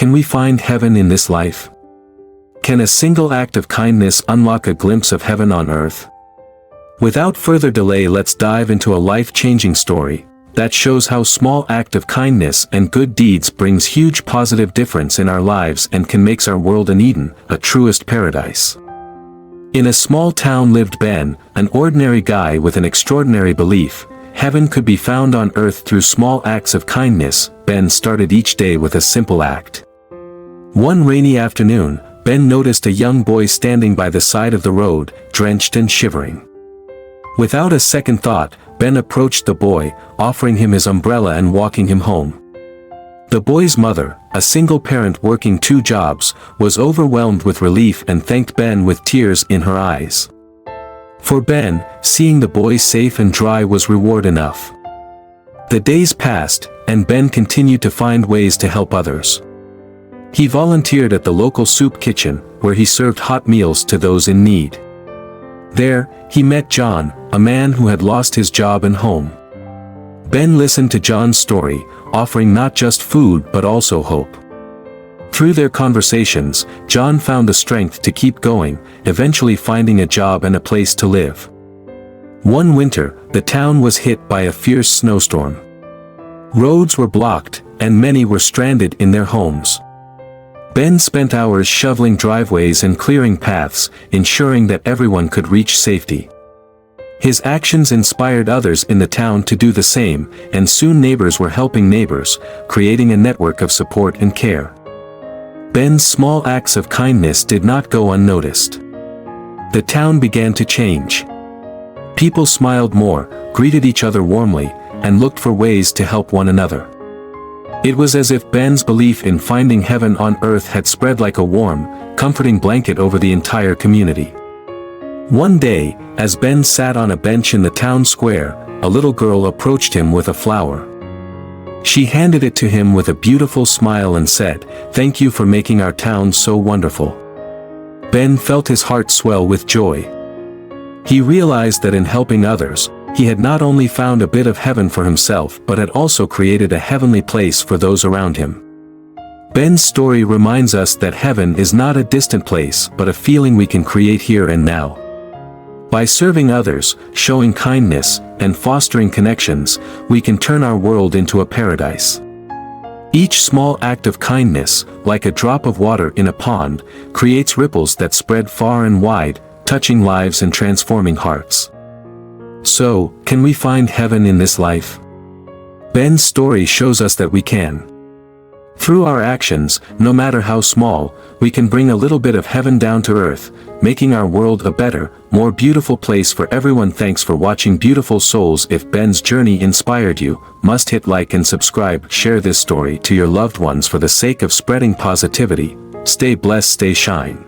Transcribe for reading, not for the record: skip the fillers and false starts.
can we find heaven in this life? Can a single act of kindness unlock a glimpse of heaven on earth? Without further delay, let's dive into a life-changing story that shows how small act of kindness and good deeds brings huge positive difference in our lives and can make our world an Eden, a truest paradise. In a small town lived Ben, an ordinary guy with an extraordinary belief. Heaven could be found on earth through small acts of kindness. Ben started each day with a simple act. One rainy afternoon, Ben noticed a young boy standing by the side of the road, drenched and shivering. Without a second thought, Ben approached the boy, offering him his umbrella and walking him home. The boy's mother, a single parent working 2 jobs, was overwhelmed with relief and thanked Ben with tears in her eyes. For Ben, seeing the boy safe and dry was reward enough. The days passed, and Ben continued to find ways to help others. He volunteered at the local soup kitchen, where he served hot meals to those in need. There, he met John, a man who had lost his job and home. Ben listened to John's story, offering not just food but also hope. Through their conversations, John found the strength to keep going, eventually finding a job and a place to live. One winter, the town was hit by a fierce snowstorm. Roads were blocked, and many were stranded in their homes. Ben spent hours shoveling driveways and clearing paths, ensuring that everyone could reach safety. His actions inspired others in the town to do the same, and soon neighbors were helping neighbors, creating a network of support and care. Ben's small acts of kindness did not go unnoticed. The town began to change. People smiled more, greeted each other warmly, and looked for ways to help one another. It was as if Ben's belief in finding heaven on earth had spread like a warm, comforting blanket over the entire community. One day, as Ben sat on a bench in the town square, a little girl approached him with a flower. She handed it to him with a beautiful smile and said, "Thank you for making our town so wonderful." Ben felt his heart swell with joy. He realized that in helping others, he had not only found a bit of heaven for himself but had also created a heavenly place for those around him. Ben's story reminds us that heaven is not a distant place but a feeling we can create here and now. By serving others, showing kindness, and fostering connections, we can turn our world into a paradise. Each small act of kindness, like a drop of water in a pond, creates ripples that spread far and wide, touching lives and transforming hearts. So, can we find heaven in this life? Ben's story shows us that we can. Through our actions, no matter how small, we can bring a little bit of heaven down to earth, making our world a better, more beautiful place for everyone. Thanks for watching, beautiful souls. If Ben's journey inspired you, must hit like and subscribe. Share this story to your loved ones for the sake of spreading positivity. Stay blessed, stay shine.